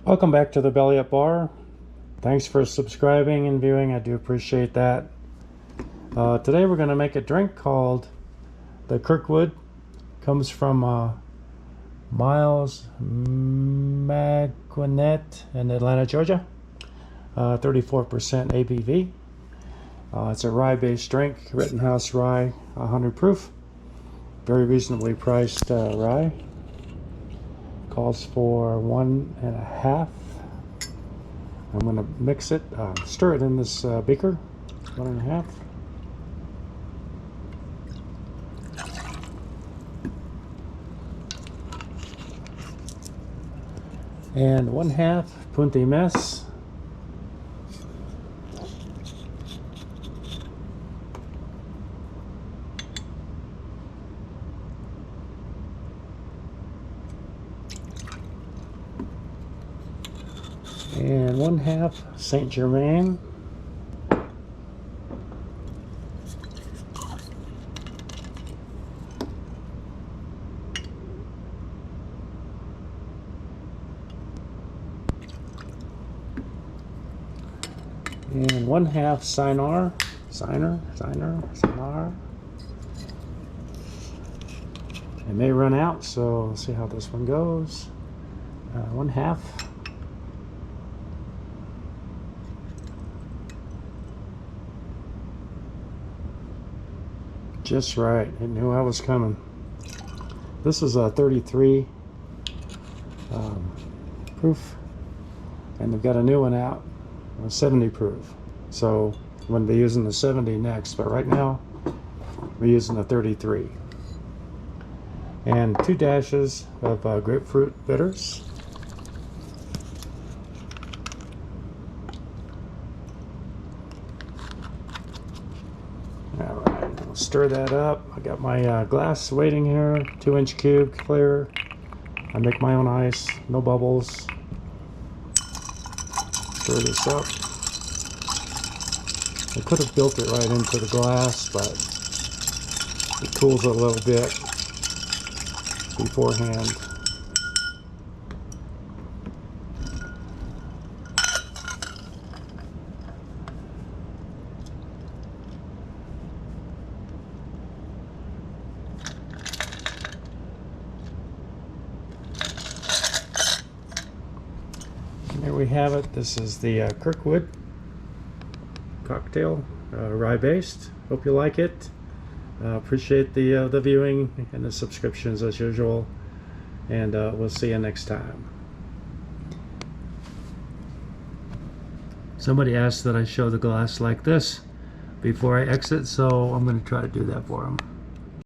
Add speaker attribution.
Speaker 1: Welcome back to the Belly Up Bar. Thanks for subscribing and viewing. I do appreciate that. Today we're going to make a drink called the KIRKWOOD. Comes from Miles Macquarrie in Atlanta, Georgia. 34% ABV. It's a rye-based drink, Rittenhouse rye, 100 proof. Very reasonably priced rye. Calls for 1.5. I'm going to mix it, stir it in this beaker, 1.5. And 1/2 Punt mess. And 1/2 St Germain. And 1/2 Cynar. It may run out, so we'll see how this one goes. 1/2. Just right. It knew I was coming. This is a 33 proof, and they've got a new one out, a 70 proof. So I'm going to be using the 70 next, but right now we're using the 33. And 2 dashes of grapefruit bitters. All right, I'll stir that up. I got my glass waiting here, 2-inch cube, clear. I make my own ice, no bubbles. Stir this up. I could have built it right into the glass, but it cools a little bit beforehand. And there we have it. This is the KIRKWOOD cocktail, rye-based. Hope you like it. Appreciate the viewing and the subscriptions as usual, and we'll see you next time. Somebody asked that I show the glass like this before I exit, so I'm going to try to do that for them.